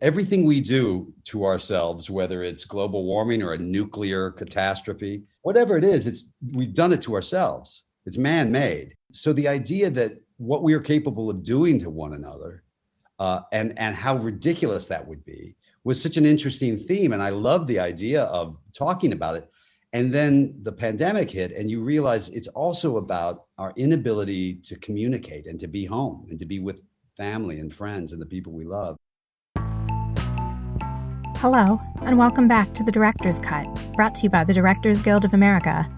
everything we do to ourselves, whether it's global warming or a nuclear catastrophe, whatever it is, we've done it to ourselves. It's man-made. So the idea that what we are capable of doing to one another, and how ridiculous that would be, was such an interesting theme. And I love the idea of talking about it. And then the pandemic hit, and you realize it's also about our inability to communicate and to be home and to be with family and friends and the people we love. Hello, and welcome back to The Director's Cut, brought to you by the Directors Guild of America.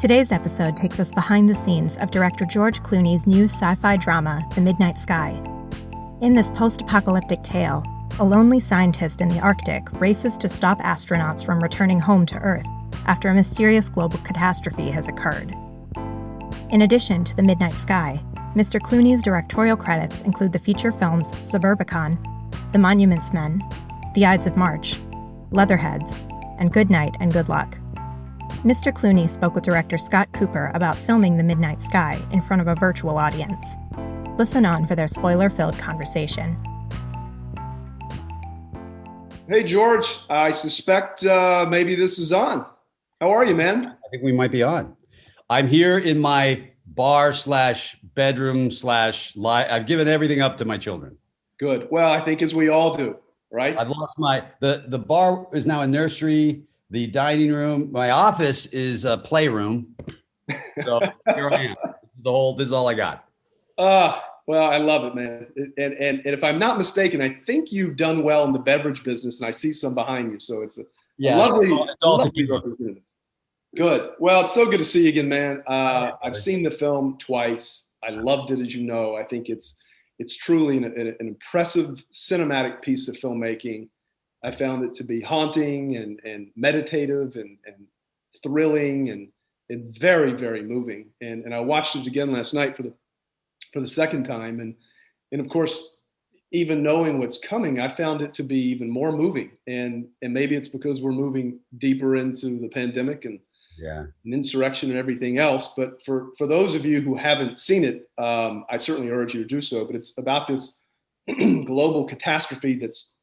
Today's episode takes us behind the scenes of director George Clooney's new sci-fi drama, The Midnight Sky. In this post-apocalyptic tale, a lonely scientist in the Arctic races to stop astronauts from returning home to Earth after a mysterious global catastrophe has occurred. In addition to The Midnight Sky, Mr. Clooney's directorial credits include the feature films Suburbicon, The Monuments Men, The Ides of March, Leatherheads, and Good Night and Good Luck. Mr. Clooney spoke with director Scott Cooper about filming The Midnight Sky in front of a virtual audience. Listen on for their spoiler-filled conversation. Hey, George, I suspect maybe this is on. How are you, man? I think we might be on. I'm here in my bar/bedroom/ I've given everything up to my children. Good. Well, I think as we all do, right? I've lost the bar is now a nursery. The dining room, my office is a playroom. So here I am. This is all I got. Well, I love it, man. And if I'm not mistaken, I think you've done well in the beverage business, and I see some behind you. So it's a lovely representative. Good. Well, it's so good to see you again, man. I've seen the film twice. I loved it, as you know. I think it's truly an impressive cinematic piece of filmmaking. I found it to be haunting and meditative and thrilling and very, very moving. And I watched it again last night for the second time. And of course, even knowing what's coming, I found it to be even more moving. And maybe it's because we're moving deeper into the pandemic and insurrection and everything else. But for those of you who haven't seen it, I certainly urge you to do so. But it's about this global catastrophe that's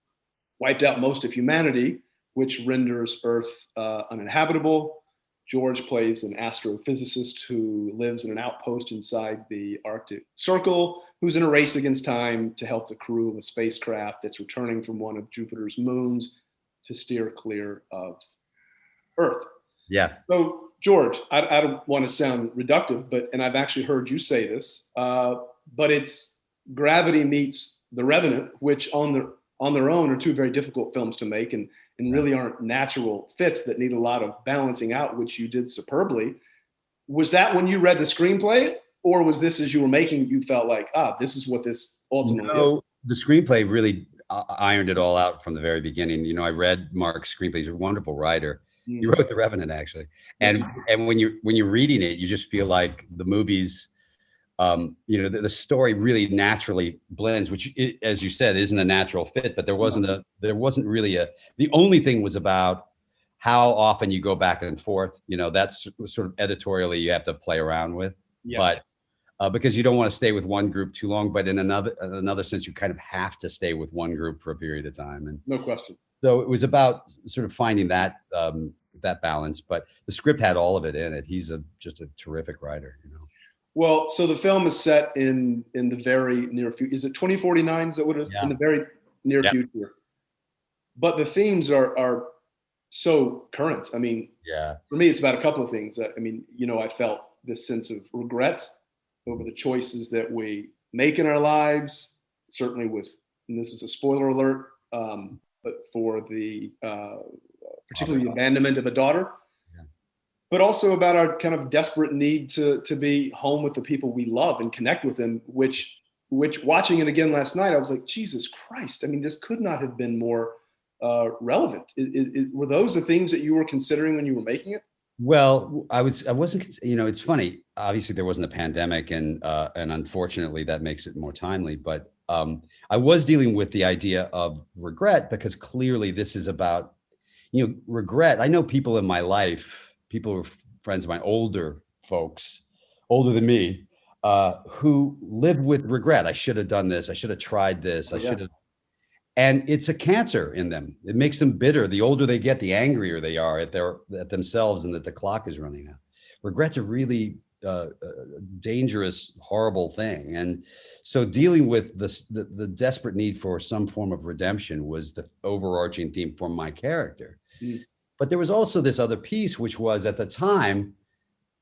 wiped out most of humanity, which renders Earth uninhabitable. George plays an astrophysicist who lives in an outpost inside the Arctic Circle, who's in a race against time to help the crew of a spacecraft that's returning from one of Jupiter's moons to steer clear of Earth. Yeah. So, George, I don't want to sound reductive, and I've actually heard you say this, but it's Gravity meets The Revenant, which on their own are two very difficult films to make and really aren't natural fits that need a lot of balancing out, which you did superbly. Was that when you read the screenplay, or was this as you were making it, you felt like, this is what this ultimately is? The screenplay really ironed it all out from the very beginning. You know, I read Mark's screenplay. He's a wonderful writer. He wrote The Revenant, actually. And when you're reading it, you just feel like the movies, the story really naturally blends, which, as you said, isn't a natural fit. But there wasn't really the only thing was about how often you go back and forth. You know, that's sort of editorially you have to play around with. Yes. But because you don't want to stay with one group too long, but in another sense, you kind of have to stay with one group for a period of time. And no question. So it was about sort of finding that balance. But the script had all of it in it. He's just a terrific writer, you know. Well, so the film is set in the very near future. Is it 2049? Is that what it is? In the very near future. But the themes are so current. I mean, for me, it's about a couple of things. I felt this sense of regret over the choices that we make in our lives, certainly and this is a spoiler alert, but for particularly the abandonment of a daughter. But also about our kind of desperate need to be home with the people we love and connect with them, which watching it again last night, I was like, Jesus Christ. I mean, this could not have been more relevant. Were those the things that you were considering when you were making it? Well, I wasn't, it's funny. Obviously there wasn't a pandemic and unfortunately that makes it more timely, but I was dealing with the idea of regret because clearly this is about, regret. I know people in my life, people who are friends of mine, older folks, older than me, who live with regret. I should have done this. I should have tried this. I should have. And it's a cancer in them. It makes them bitter. The older they get, the angrier they are at themselves and that the clock is running out. Regret's a really dangerous, horrible thing. And so dealing with the desperate need for some form of redemption was the overarching theme for my character. But there was also this other piece, which was at the time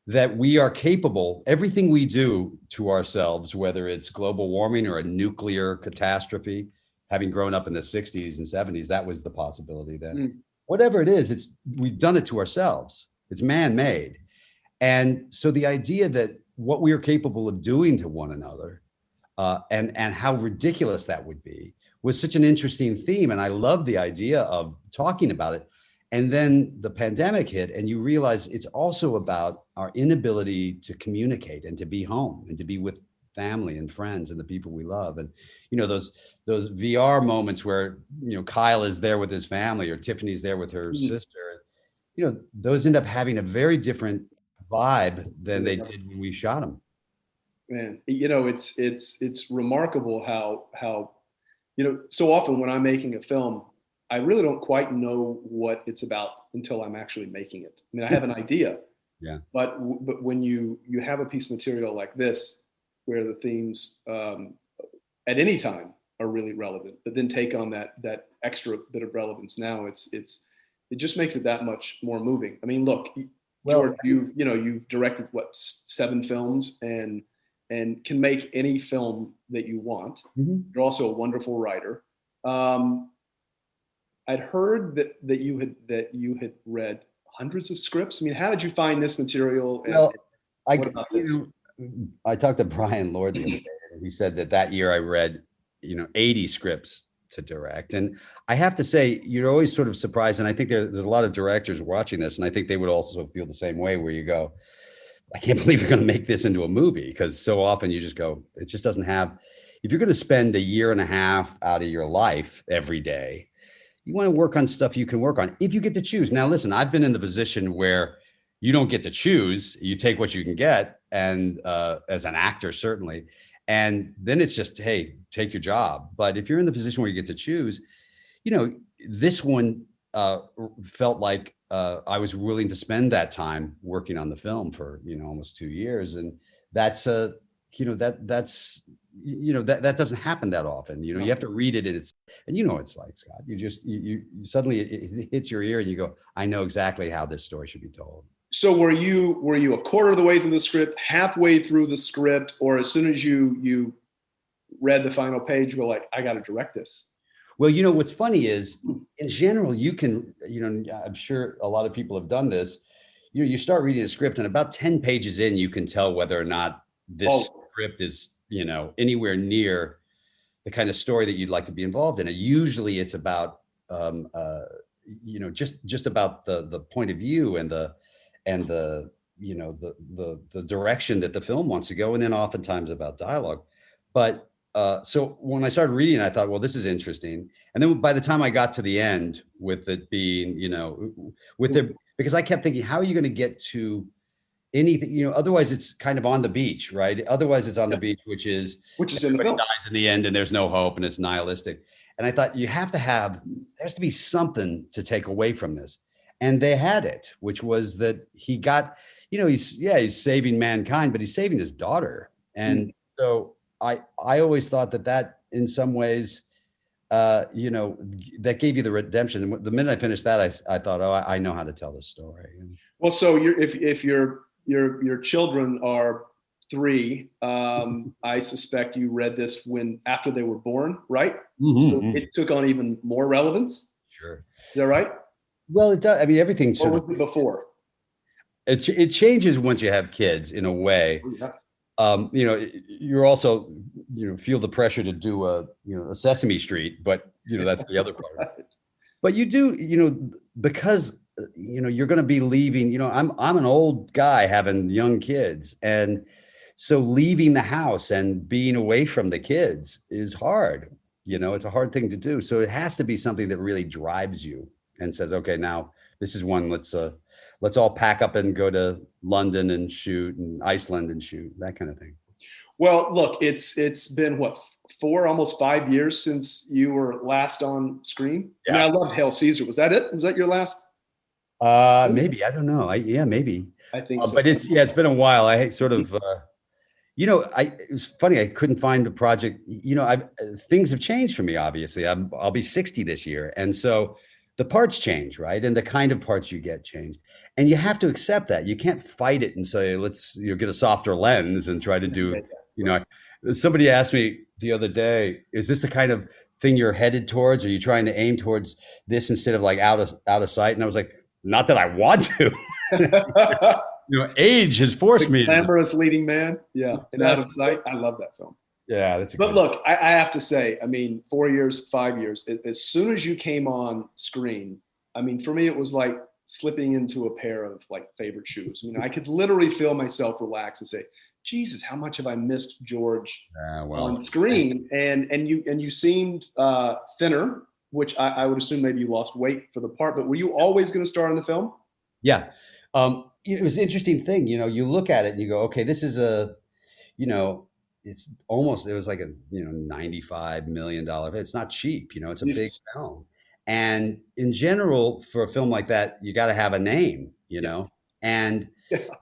that we are capable, everything we do to ourselves, whether it's global warming or a nuclear catastrophe, having grown up in the 60s and 70s, that was the possibility then. Whatever it is, we've done it to ourselves. It's man-made. And so the idea that what we are capable of doing to one another and how ridiculous that would be was such an interesting theme. And I love the idea of talking about it. And then the pandemic hit and you realize it's also about our inability to communicate and to be home and to be with family and friends and the people we love. And, you know, those VR moments where, you know, Kyle is there with his family or Tiffany's there with her sister, you know, those end up having a very different vibe than they did when we shot them. Man, you know, it's remarkable how, you know, so often when I'm making a film, I really don't quite know what it's about until I'm actually making it. I mean, I have an idea, but when you have a piece of material like this, where the themes at any time are really relevant, but then take on that extra bit of relevance now, it just makes it that much more moving. I mean, look, George, you've directed 7 films and can make any film that you want. You're also a wonderful writer. I'd heard that you had read hundreds of scripts. I mean, how did you find this material? Well, I talked to Brian Lord the other day, and he said that year I read, 80 scripts to direct. And I have to say, you're always sort of surprised. And I think there's a lot of directors watching this, and I think they would also feel the same way, where you go, I can't believe you're going to make this into a movie, because so often you just go, it just doesn't have, if you're going to spend 1.5 years out of your life every day, you want to work on stuff you can work on if you get to choose. Now, listen, I've been in the position where you don't get to choose. You take what you can get, and as an actor, certainly. And then it's just, hey, take your job. But if you're in the position where you get to choose, this one felt like I was willing to spend that time working on the film for, almost 2 years. And that's that doesn't happen that often. You have to read it, and it's like, Scott, you suddenly it hits your ear and you go, I know exactly how this story should be told. So were you a quarter of the way through the script, halfway through the script, or as soon as you read the final page, you were like, I got to direct this? Well, what's funny is, in general, you can, I'm sure a lot of people have done this. You start reading a script, and about 10 pages in, you can tell whether or not this script is, anywhere near the kind of story that you'd like to be involved in. And usually it's about, just about the point of view and the direction that the film wants to go, and then oftentimes about dialogue. But so when I started reading, I thought, well, this is interesting. And then by the time I got to the end, with it being, because I kept thinking, how are you going to get to anything? Otherwise it's kind of on the beach, right? Otherwise it's on the beach, which is in the film. Dies in the end, and there's no hope, and it's nihilistic. And I thought, there has to be something to take away from this. And they had it, which was that he got, he's saving mankind, but he's saving his daughter. And so I always thought that in some ways, that gave you the redemption. And the minute I finished that, I thought, I know how to tell this story. Well, so if your children are 3, I suspect you read this after they were born, right? So it took on even more relevance. Sure. Is that right? Well, it does. I mean, everything. Or was it before? It changes once you have kids, in a way. You're also, feel the pressure to do a Sesame Street, but that's the other part. But you do, because you're going to be leaving. I'm an old guy having young kids, and so leaving the house and being away from the kids is hard. It's a hard thing to do. So it has to be something that really drives you and says, okay, now this is one, let's all pack up and go to London and shoot, and Iceland and shoot, that kind of thing. Well, look, it's been almost 5 years since you were last on screen. Yeah. I mean, I loved Hail Caesar. Was that it? Was that your last? Maybe, I don't know. Yeah, maybe. I think so. But it's been a while. I sort of, it was funny. I couldn't find a project. Things have changed for me. Obviously, I'll be 60 this year, and so the parts change, right? And the kind of parts you get change, and you have to accept that. You can't fight it and say, let's get a softer lens and try to do. Somebody asked me the other day, is this the kind of thing you're headed towards? Are you trying to aim towards this instead of like out of sight? And I was like, not that I want to. Age has forced me. Glamorous leading man. Yeah. And Out of Sight. I love that film. Yeah. That's But look, I have to say, I mean, 4 years, 5 years, as soon as you came on screen, I mean, for me, it was like slipping into a pair of like favorite shoes. I mean, I could literally feel myself relax and say, Jesus, how much have I missed George on screen? And you seemed thinner, which I would assume maybe you lost weight for the part, but were you always going to star in the film? Yeah. It was an interesting thing. You look at it and you go, okay, this is it's almost, it was like a, $95 million. It's not cheap, it's a big film. And in general, for a film like that, you got to have a name, and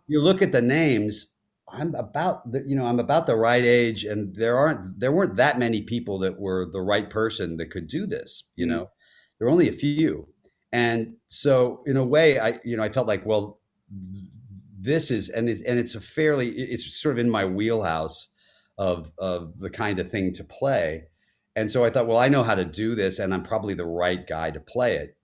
you look at the names. I'm about the right age, and there weren't that many people that were the right person that could do this. There were only a few, and so in a way, I felt like, well, this is, and it's it's sort of in my wheelhouse of the kind of thing to play, and so I thought, well, I know how to do this, and I'm probably the right guy to play it.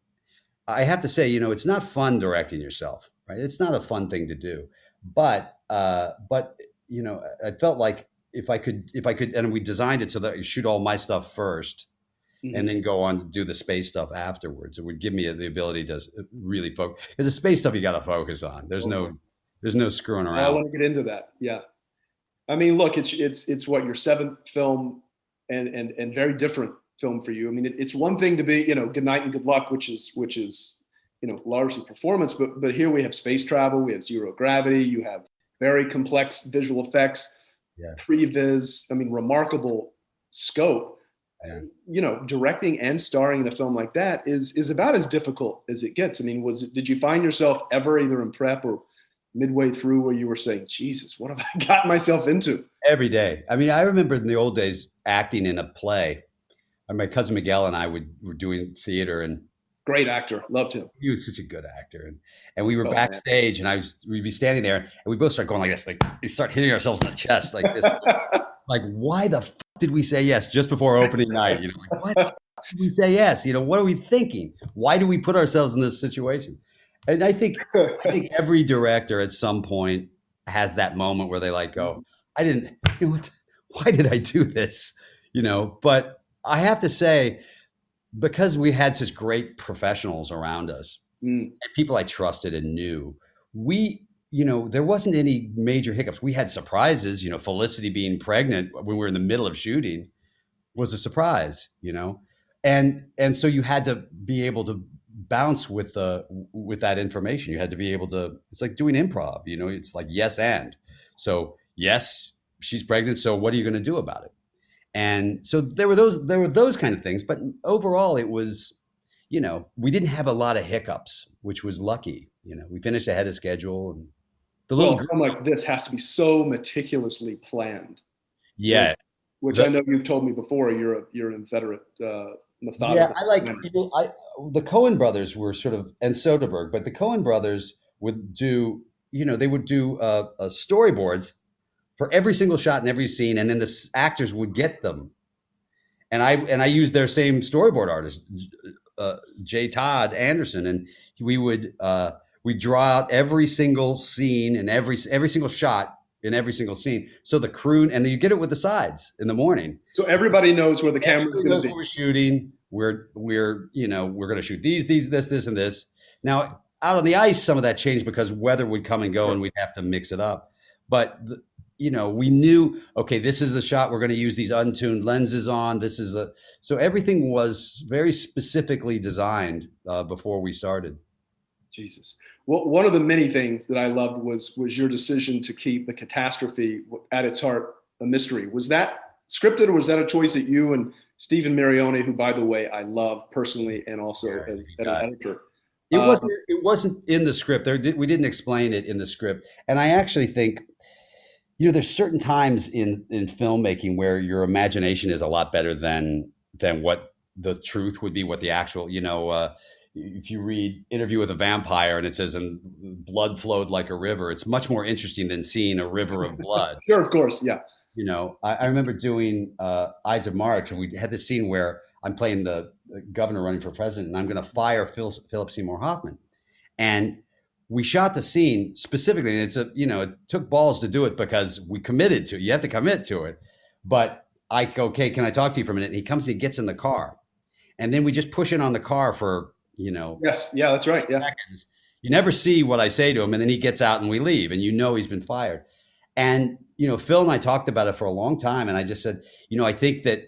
I have to say, it's not fun directing yourself, right? It's not a fun thing to do. But I felt like if I could, and we designed it so that you shoot all my stuff first, and then go on to do the space stuff afterwards. It would give me the ability to really focus. Because the space stuff you got to focus on. There's no screwing around. I want to get into that. Yeah, I mean, look, it's what, your seventh film, and very different film for you. I mean, it's one thing to be, Good Night and Good Luck, which is largely performance, but here we have space travel, we have zero gravity, you have very complex visual effects, previs, I mean, remarkable scope. Directing and starring in a film like that is about as difficult as it gets. I mean, did you find yourself ever either in prep or midway through where you were saying, Jesus, what have I gotten myself into? Every day. I mean, I remember in the old days acting in a play. My cousin Miguel and I were doing theater, and great actor. Loved him. He was such a good actor. And we were backstage, and we'd be standing there, and we both start going like this, like we start hitting ourselves in the chest like this. Like, why the f did we say yes just before opening night? Like, why the f did we say yes? What are we thinking? Why do we put ourselves in this situation? And I think every director at some point has that moment where they go, I didn't, why did I do this? But I have to say, because we had such great professionals around us and people I trusted and knew, there wasn't any major hiccups. We had surprises, Felicity being pregnant when we were in the middle of shooting was a surprise, and so you had to be able to bounce with that information. You had to be able to, it's like doing improv, it's like, yes. And so, yes, she's pregnant. So what are you going to do about it? And so there were those kind of things, but overall it was, we didn't have a lot of hiccups, which was lucky. We finished ahead of schedule, and the little film like this has to be so meticulously planned. Yeah. Which I know you've told me before, you're an inveterate, methodical. Yeah. The Coen brothers were sort of, and Soderbergh, but the Coen brothers would do, they would do storyboards for every single shot in every scene, and then the actors would get them. And I used their same storyboard artist, J. Todd Anderson, and we'd draw out every single scene and every single shot in every single scene. So the crew, and then you get it with the sides in the morning. So everybody knows where the camera's going to be. We're shooting. We're going to shoot these, this, and this. Now out on the ice, some of that changed because weather would come and go, and we'd have to mix it up. But we knew, okay, this is the shot we're going to use these untuned lenses on. So everything was very specifically designed before we started. Jesus. Well, one of the many things that I loved was your decision to keep the catastrophe at its heart a mystery. Was that scripted, or was that a choice that you and Stephen Marione, who, by the way, I love personally and also as an editor? It wasn't in the script. We didn't explain it in the script. And I actually think, there's certain times in filmmaking where your imagination is a lot better than what the truth would be, what the actual, if you read Interview with a Vampire and it says, and blood flowed like a river, it's much more interesting than seeing a river of blood. Sure, of course, yeah. I remember doing Ides of March, and we had this scene where I'm playing the governor running for president, and I'm going to fire Philip Seymour Hoffman. And we shot the scene specifically, and it took balls to do it because we committed to it. You have to commit to it. But I go, okay, can I talk to you for a minute? And he comes and he gets in the car. And then we just push in on the car for, Yes, yeah, that's right, yeah. seconds. You never see what I say to him, and then he gets out and we leave, and he's been fired. And, Phil and I talked about it for a long time. And I just said, I think that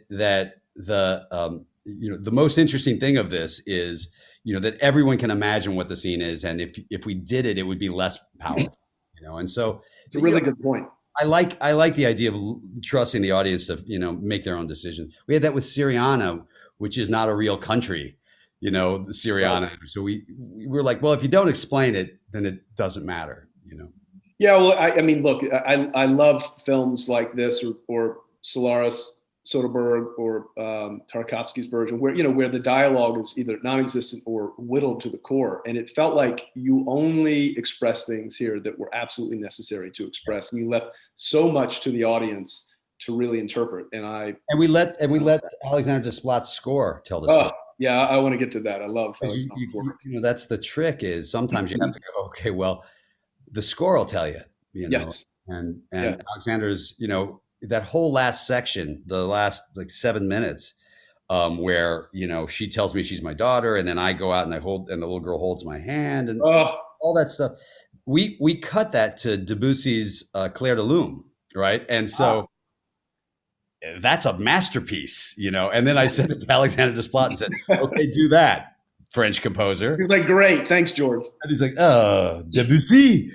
the most interesting thing of this is, that everyone can imagine what the scene is. And if we did it, it would be less powerful, And so it's a really good point. I like the idea of trusting the audience to, make their own decisions. We had that with Syriana, which is not a real country, Syriana. Right. So we were like, well, if you don't explain it, then it doesn't matter, Yeah, well, I mean, look, I love films like this or Solaris, Soderbergh, or Tarkovsky's version, where the dialogue is either non-existent or whittled to the core. And it felt like you only expressed things here that were absolutely necessary to express, and you left so much to the audience to really interpret. And we let Alexander Desplat's score tell the story. Yeah, I want to get to that. I love that's the trick. Is sometimes you have to go, okay, well, the score will tell you. Yes. And yes. Alexander's, that whole last section, the last 7 minutes, where she tells me she's my daughter, and then I go out and and the little girl holds my hand, and all that stuff. We cut that to Debussy's Clair de Lune, right? And so that's a masterpiece, And then I sent it to Alexander Desplat and said, "Okay, do that, French composer." He's like, "Great, thanks, George." And he's like, Debussy.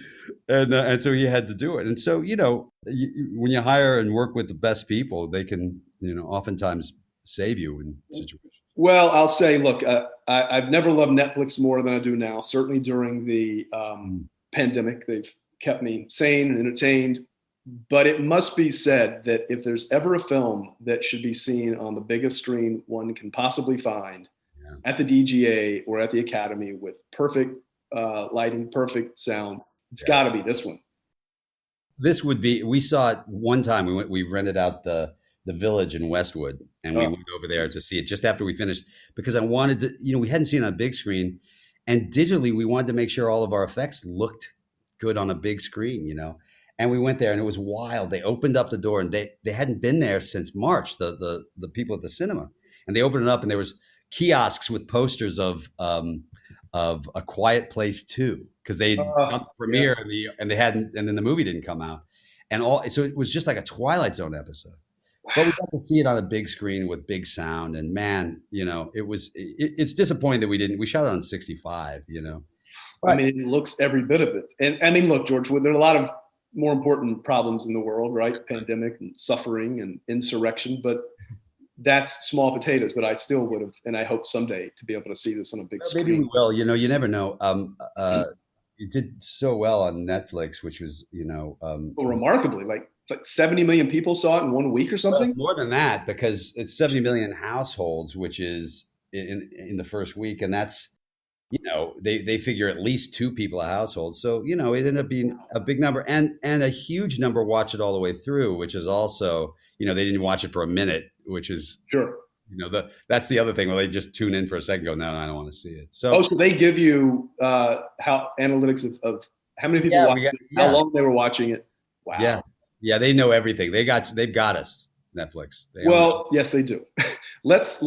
And so he had to do it. And so, when you hire and work with the best people, they can, oftentimes save you in situations. Well, I'll say, look, I've never loved Netflix more than I do now. Certainly during the pandemic, they've kept me sane and entertained. But it must be said that if there's ever a film that should be seen on the biggest screen one can possibly find, at the DGA or at the Academy with perfect lighting, perfect sound, it's got to be this one. This would be. We saw it one time. We rented out the Village in Westwood, and we went over there to see it just after we finished, because I wanted to. We hadn't seen it on a big screen, and digitally we wanted to make sure all of our effects looked good on a big screen. And we went there, and it was wild. They opened up the door, and they hadn't been there since March. The people at the cinema, and they opened it up, and there was kiosks with posters of A Quiet Place 2, because they'd done the premiere and they hadn't, and then the movie didn't come out, so it was just like a Twilight Zone episode. Wow. But we got to see it on a big screen with big sound, and man, it's disappointing that we shot it on 65. I mean, it looks every bit of it. And I mean, look, George, there are a lot of more important problems in the world, right? Pandemic and suffering and insurrection, but that's small potatoes. But I still would have, and I hope someday to be able to see this on a big screen. Maybe we will. You never know. You did so well on Netflix, which was, remarkably, like 70 million people saw it in 1 week or something. Well, more than that, because it's 70 million households, which is in the first week, and that's. They figure at least 2 people a household. So, it ended up being a big number, and a huge number watch it all the way through, which is also, they didn't watch it for a minute, which is, sure. That's the other thing where they just tune in for a second, go, no, I don't want to see it. So they give you how analytics of how many people watched it, how long they were watching it. Wow. Yeah. They know everything. They've got us, Netflix. Yes, they do. Let's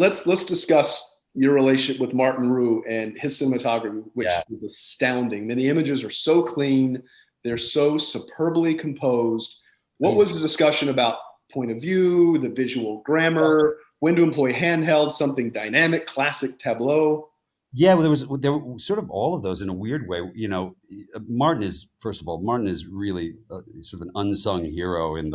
discuss your relationship with Martin Rue and his cinematography, which is astounding. I mean, the images are so clean. They're so superbly composed. What was the discussion about point of view, the visual grammar, when to employ handheld, something dynamic, classic tableau? Yeah, well, there were sort of all of those in a weird way. Martin is, first of all, Martin is really sort of an unsung hero in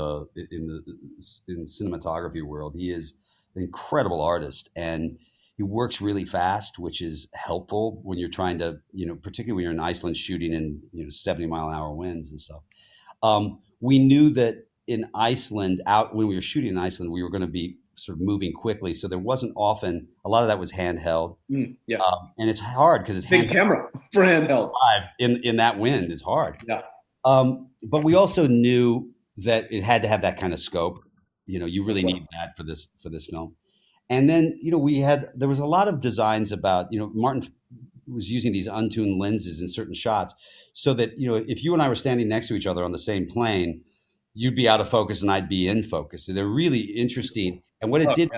cinematography world. He is an incredible artist, and he works really fast, which is helpful when you're trying to, particularly when you're in Iceland shooting in 70-mile-an-hour winds and stuff. We knew that in Iceland, when we were shooting in Iceland, we were going to be sort of moving quickly. So there wasn't often, a lot of that was handheld. Yeah. And it's hard because it's big handheld. Camera for handheld. In that wind is hard. Yeah. But we also knew that it had to have that kind of scope. You really need that for this film. And then, there was a lot of designs about, Martin was using these untuned lenses in certain shots so that, if you and I were standing next to each other on the same plane, you'd be out of focus and I'd be in focus. So they're really interesting. And what it did,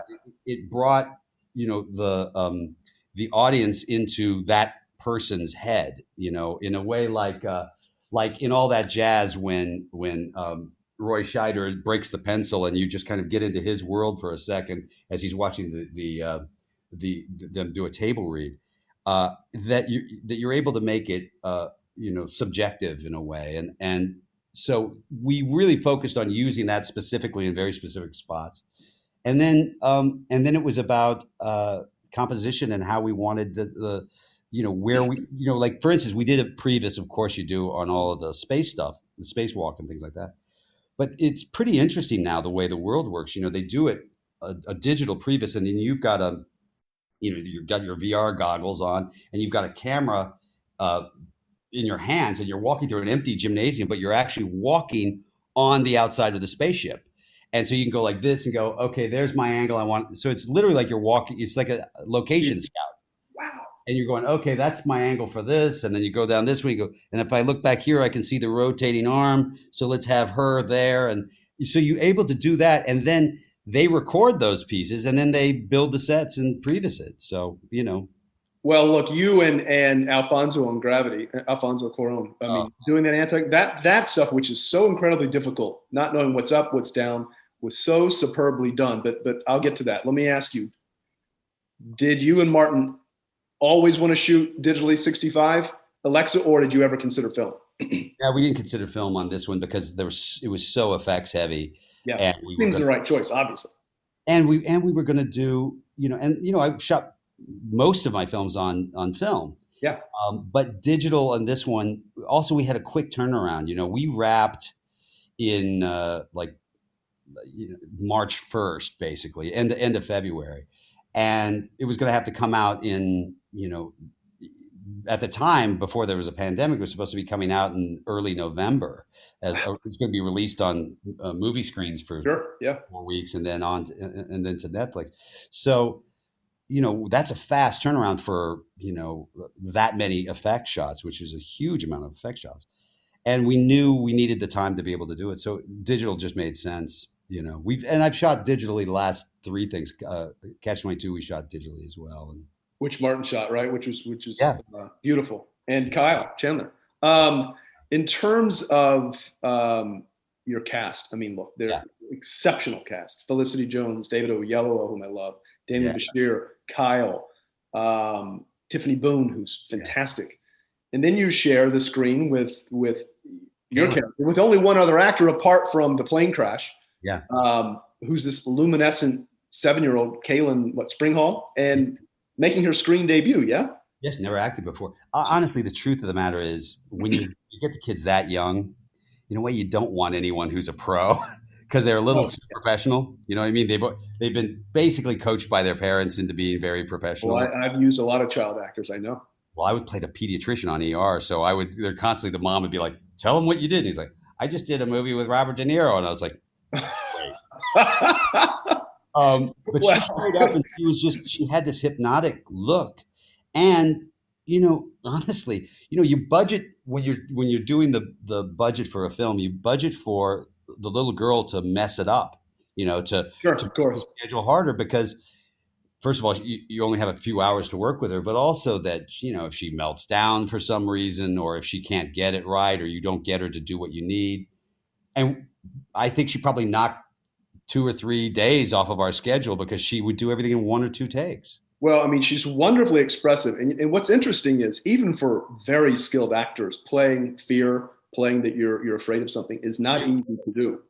it brought, the audience into that person's head, in a way like in All That Jazz when Roy Scheider breaks the pencil and you just kind of get into his world for a second as he's watching them do a table read, that you're able to make it, subjective in a way. And so we really focused on using that specifically in very specific spots. And then it was about composition and how we wanted the where we, like, for instance, we did a previs, of course you do, on all of the space stuff, the spacewalk and things like that. But it's pretty interesting now the way the world works. They do it a digital previs, and then you've got you've got your VR goggles on, and you've got a camera in your hands, and you're walking through an empty gymnasium, but you're actually walking on the outside of the spaceship. And so you can go like this and go, okay, there's my angle I want. So it's literally like you're walking. It's like a location scout. Wow. And you're going, okay, that's my angle for this. And then you go down this way, you go, and if I look back here, I can see the rotating arm. So let's have her there. And so you're able to do that. And then they record those pieces and then they build the sets and previs it. So, Well, look, you and Alfonso on Gravity, Alfonso Cuarón, doing that stuff, which is so incredibly difficult, not knowing what's up, what's down, was so superbly done. But I'll get to that. Let me ask you, did you and Martin always want to shoot digitally 65, Alexa, or did you ever consider film? Yeah, we didn't consider film on this one because it was so effects heavy. Yeah, and seems the right choice, obviously. And we were going to do, I shot most of my films on film. Yeah. But digital on this one, also we had a quick turnaround. We wrapped in March 1st, basically, end of February. And it was going to have to come out in, at the time before there was a pandemic, it was supposed to be coming out in early November. It's going to be released on movie screens for 4 weeks and then to Netflix. So, that's a fast turnaround for, that many effect shots, which is a huge amount of effect shots. And we knew we needed the time to be able to do it. So digital just made sense. I've shot digitally the last 3 things. Catch-22 we shot digitally as well. And which Martin shot, right? Which is beautiful. And Kyle Chandler. In terms of your cast, look, they're exceptional cast. Felicity Jones, David Oyelowo, whom I love, Damien Bashir, Kyle, Tiffany Boone, who's fantastic. And then you share the screen with your character, with only one other actor apart from the plane crash. Yeah. Who's this luminescent 7-year-old, Kaylin, Springhall, and making her screen debut, yeah? Yes, never acted before. Honestly, the truth of the matter is when you get the kids that young, in a way you don't want anyone who's a pro because they're a little too professional. You know what I mean? They've been basically coached by their parents into being very professional. Well, I've used a lot of child actors, I know. Well, I would play the pediatrician on ER, so they're constantly, the mom would be like, tell him what you did. And he's like, I just did a movie with Robert De Niro. And I was like, wait. But she straight up and she had this hypnotic look. And, honestly, you budget when you're doing the budget for a film, you budget for the little girl to mess it up, to schedule harder because first of all, you only have a few hours to work with her, but also that, if she melts down for some reason, or if she can't get it right, or you don't get her to do what you need. And I think she probably knocked 2 or 3 days off of our schedule because she would do everything in 1 or 2 takes. Well, I mean, she's wonderfully expressive. And what's interesting is even for very skilled actors, playing fear, playing that you're afraid of something is not easy to do.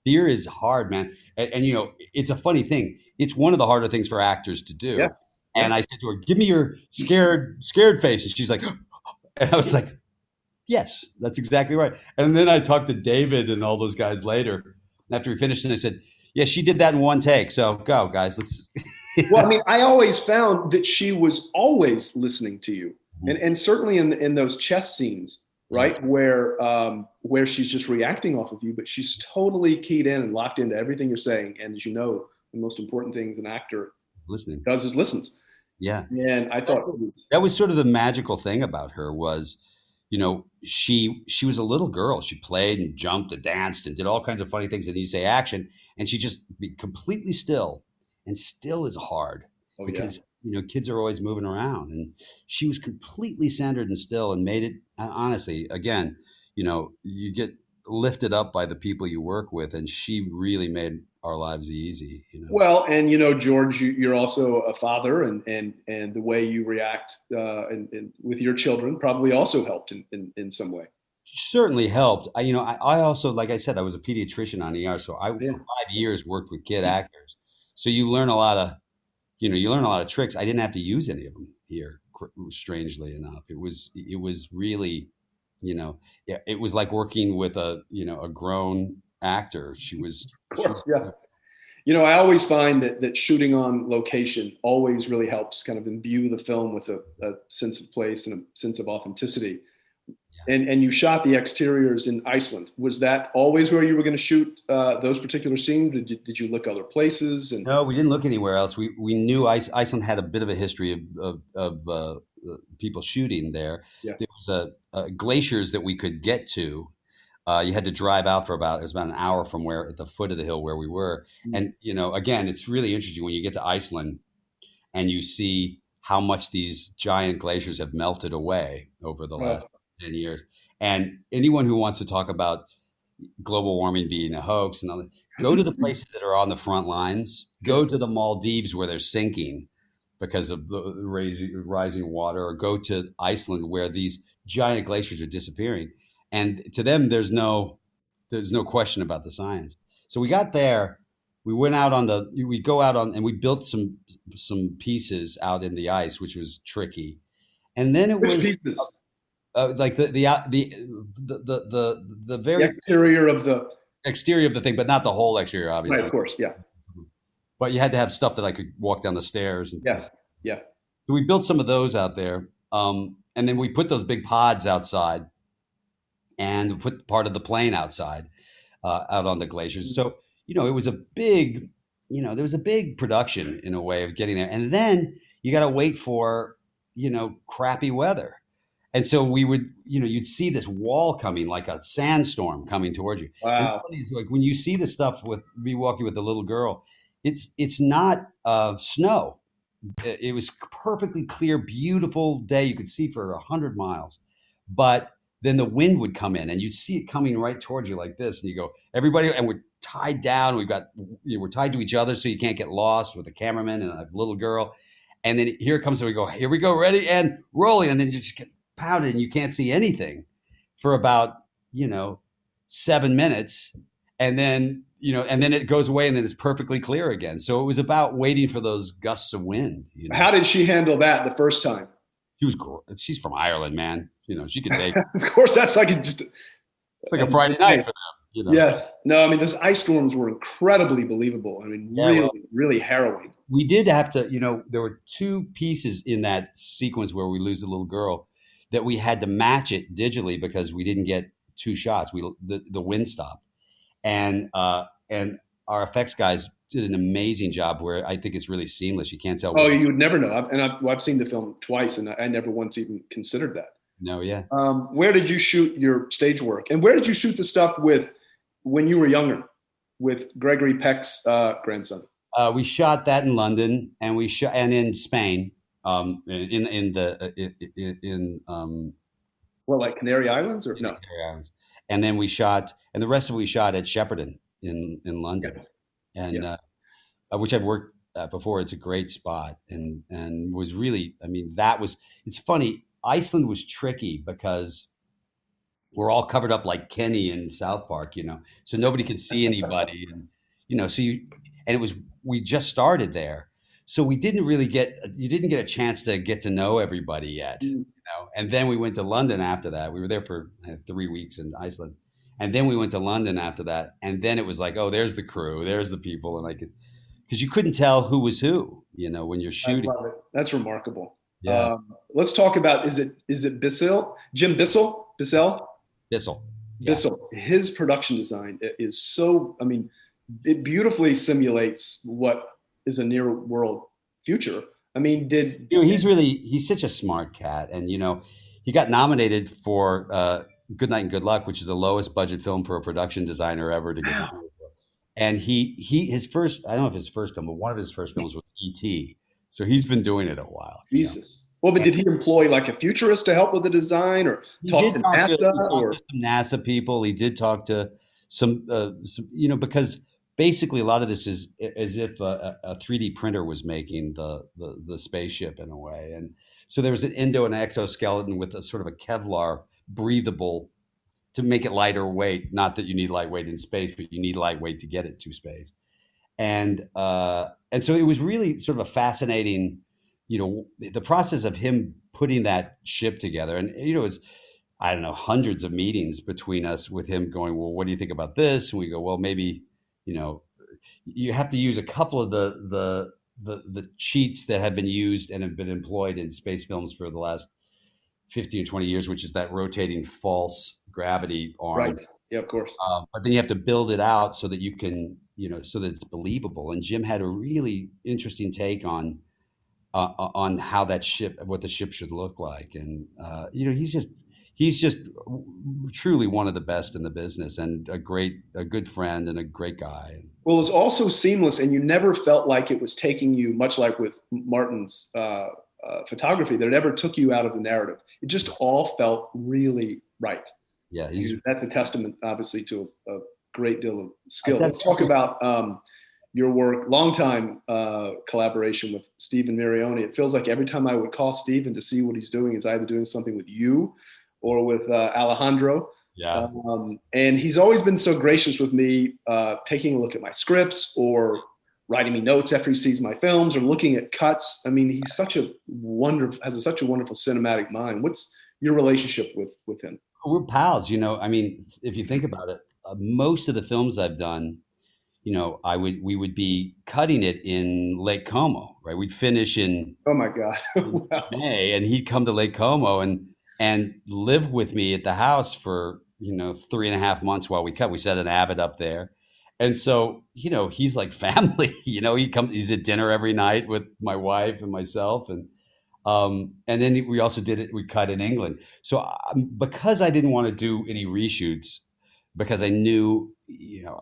Fear is hard, man. And you know, it's a funny thing. It's one of the harder things for actors to do. Yes. And I said to her, "Give me your scared face." And she's like, and I was like, "Yes, that's exactly right." And then I talked to David and all those guys later after we finished, and I said, "Yeah, she did that in one take. So go, guys. Let's." Well, I mean, I always found that she was always listening to you, and certainly in those chess scenes, right, where she's just reacting off of you, but she's totally keyed in and locked into everything you're saying. And as you know, the most important things an actor does is listens. Yeah. And I thought that was sort of the magical thing about her was, you know, she was a little girl. She played and jumped and danced and did all kinds of funny things. And you say action, and she just be completely still. And still is hard because you know, kids are always moving around, and she was completely centered and still, and made it. Honestly, again, you know, you get lifted up by the people you work with, and she really made our lives easy. You know? Well, and you know, George, you're also a father, and the way you react and with your children probably also helped in some way. Certainly helped. I also, like I said, I was a pediatrician on ER, so I for 5 years worked with kid actors. So you learn a lot of tricks. I didn't have to use any of them here, strangely enough. It was really, you know, it was like working with a grown actor. She was, of course, yeah. You know, I always find that shooting on location always really helps kind of imbue the film with a sense of place and a sense of authenticity. And you shot the exteriors in Iceland. Was that always where you were going to shoot those particular scenes? Did you look other places? No, we didn't look anywhere else. We knew Iceland had a bit of a history of people shooting there. Yeah. There was glaciers that we could get to. You had to drive out for it was about an hour from at the foot of the hill where we were. Mm-hmm. And you know, again, it's really interesting when you get to Iceland and you see how much these giant glaciers have melted away over the last 10 years. And anyone who wants to talk about global warming being a hoax and all that, go to the places that are on the front lines. Go to the Maldives where they're sinking because of the rising water, or go to Iceland where these giant glaciers are disappearing. And to them, there's no question about the science. So we got there. We went out and we built some pieces out in the ice, which was tricky. And then it was pieces? Like the very exterior of the thing, but not the whole exterior, obviously. Right, of course, yeah. But you had to have stuff that I could walk down the stairs. Yes, yeah. So we built some of those out there, and then we put those big pods outside, and put part of the plane outside, out on the glaciers. So you know, it was a big, there was a big production in a way of getting there, and then you got to wait for crappy weather. And so we would, you'd see this wall coming, like a sandstorm coming towards you. Wow. It's like when you see the stuff with me walking with the little girl, it's not snow. It was perfectly clear, beautiful day. You could see for 100 miles, but then the wind would come in and you'd see it coming right towards you like this. And you go, everybody, and we're tied down. We're tied to each other so you can't get lost with a cameraman and a little girl. And then here it comes. And we go, here we go, ready and rolling. And then you just get pounded and you can't see anything for about 7 minutes, and then it goes away and then it's perfectly clear again. So it was about waiting for those gusts of wind. How did she handle that the first time? She's from Ireland, man. She could take of course, that's like it's like a Friday night for them. Yes. No, I mean, those ice storms were incredibly believable. I mean, really harrowing. We did have to, there were two pieces in that sequence where we lose the little girl that we had to match it digitally because we didn't get two shots. The wind stopped, and our effects guys did an amazing job where I think it's really seamless. You can't tell. Oh, you would never know. I've seen the film twice, and I never once even considered that. No, yeah. Where did you shoot your stage work, and where did you shoot the stuff with when you were younger, with Gregory Peck's grandson? We shot that in London, and and in Spain. Like Canary Islands or no? Canary Islands, and then the rest of it we shot at Shepperton in London, and which I've worked before. It's a great spot, and was really, I mean, it's funny. Iceland was tricky because we're all covered up like Kenny in South Park, so nobody could see anybody, and and it was, we just started there, so you didn't get a chance to get to know everybody yet, and then we went to London after that. We were there for 3 weeks in Iceland, and then we went to London after that, and then it was like, oh, there's the crew, there's the people, and because you couldn't tell who was who, when you're shooting. I love it. That's remarkable. Yeah. Let's talk about, is it Bissell? Jim Bissell? Bissell. Bissell. His production design is so, I mean, it beautifully simulates what is a near world future. I mean, he's such a smart cat, and he got nominated for Good Night and Good Luck, which is the lowest budget film for a production designer ever to get nominated. And his first, I don't know if his first film, but one of his first films was E.T. So he's been doing it a while. Jesus. Well, but did he employ like a futurist to help with the design, or talk to NASA? To some NASA people. He did talk to some, because basically a lot of this is as if a 3D printer was making the spaceship in a way. And so there was an endo and exoskeleton with a sort of a Kevlar breathable to make it lighter weight. Not that you need lightweight in space, but you need lightweight to get it to space. And so it was really sort of a fascinating, the process of him putting that ship together. And, it's, I don't know, hundreds of meetings between us with him going, well, what do you think about this? And we go, well, maybe, you have to use a couple of the cheats that have been used and have been employed in space films for the last 15 or 20 years, which is that rotating false gravity arm. Right. Yeah, of course. But then you have to build it out so that you can, so that it's believable. And Jim had a really interesting take on how what the ship should look like. And, he's just truly one of the best in the business, and a good friend and a great guy. Well, it was also seamless, and you never felt like it was taking you, much like with Martin's photography, that it ever took you out of the narrative. It just all felt really right. Yeah. That's a testament, obviously, to a great deal of skill. Let's talk about your work, longtime collaboration with Stephen Mirioni. It feels like every time I would call Stephen to see what he's doing, he's either doing something with you or with Alejandro. Yeah. And he's always been so gracious with me, taking a look at my scripts or writing me notes after he sees my films or looking at cuts. I mean, he's has such a wonderful cinematic mind. What's your relationship with him? We're pals, I mean, if you think about it, most of the films I've done, we would be cutting it in Lake Como, right? We'd finish in, oh my God, wow, May, and he'd come to Lake Como and live with me at the house for 3.5 months while we cut. We set an Avid up there, and so he's like family. He's at dinner every night with my wife and myself, and then we also we cut in England. So because I didn't want to do any reshoots, because I knew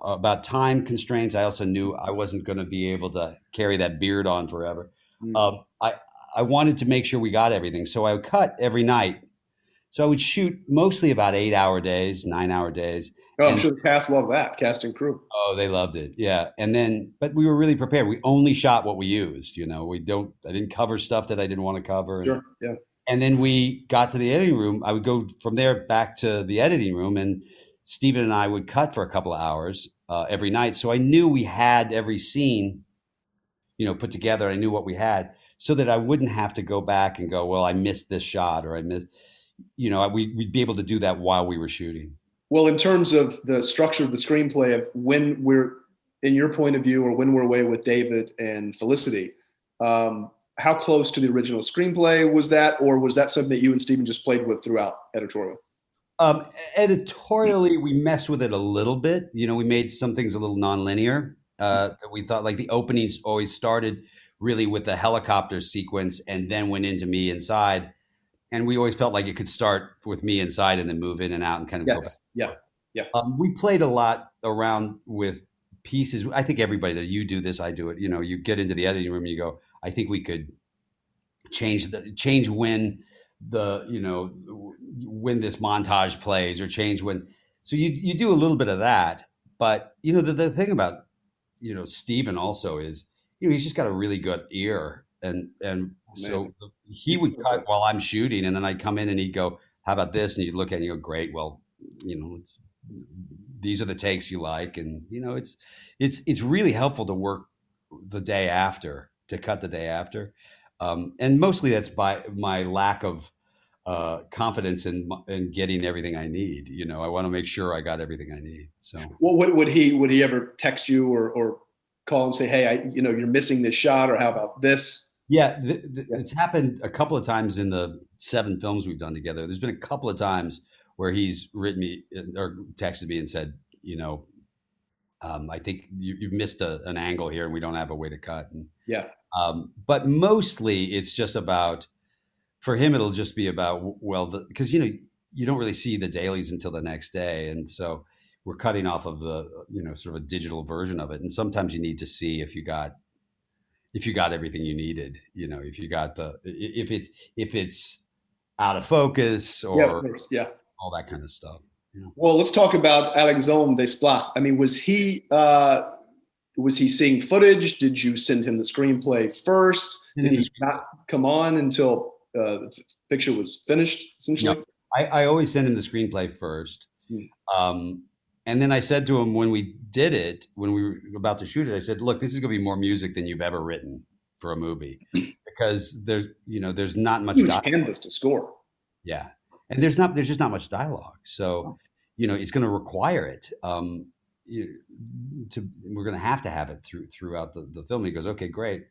about time constraints, I also knew I wasn't going to be able to carry that beard on forever. I wanted to make sure we got everything, so I would cut every night. So I would shoot mostly about 8-hour days, 9-hour days. Oh, I'm sure the cast loved that, cast and crew. Oh, they loved it. Yeah. And then, but we were really prepared. We only shot what we used, I didn't cover stuff that I didn't want to cover. Sure. Yeah. And then we got to the editing room. I would go from there back to the editing room, and Stephen and I would cut for a couple of hours every night. So I knew we had every scene, put together. I knew what we had, so that I wouldn't have to go back and go, well, I missed this shot, or I missed, we'd be able to do that while we were shooting. Well, in terms of the structure of the screenplay, of when we're, in your point of view, or when we're away with David and Felicity, how close to the original screenplay was that, or was that something that you and Stephen just played with throughout editorial? Editorially, we messed with it a little bit. We made some things a little nonlinear. That we thought, like, the openings always started really with the helicopter sequence and then went into me inside. And we always felt like it could start with me inside and then move in and out and kind of go back. Yeah. Yeah. We played a lot around with pieces. I think everybody, that you do this, I do it. You get into the editing room and you go, I think we could change when when this montage plays, or change when. So you do a little bit of that. But the thing about Stephen also is he's just got a really good ear. So he would cut while I'm shooting, and then I'd come in and he'd go, "How about this?" And you'd look at it and you go, "Great. Well, these are the takes you like." And, it's really helpful to work the day after, to cut the day after. And mostly that's by my lack of confidence in getting everything I need. I want to make sure I got everything I need. So, well, would he ever text you or call and say, "Hey, you're missing this shot," or "How about this?" Yeah, it's happened a couple of times in the 7 films we've done together. There's been a couple of times where he's written me or texted me and said, I think you've missed an angle here and we don't have a way to cut. And, yeah. But mostly it's just about, for him, it'll just be about, because, you don't really see the dailies until the next day. And so we're cutting off of the, sort of a digital version of it. And sometimes you need to see if you got everything you needed, if you got if it's out of focus or yeah, of course. Yeah, all that kind of stuff. Well, let's talk about Alexandre Desplat. I mean, was he seeing footage? Did you send him the screenplay first? Did he not come on until the picture was finished, essentially? No, I always send him the screenplay first. And then I said to him when we did it, when we were about to shoot it, I said, "Look, this is going to be more music than you've ever written for a movie, because there's not much huge canvas to score." Yeah, and there's just not much dialogue, so it's going to require it. We're going to have it throughout the film. He goes, "Okay, great."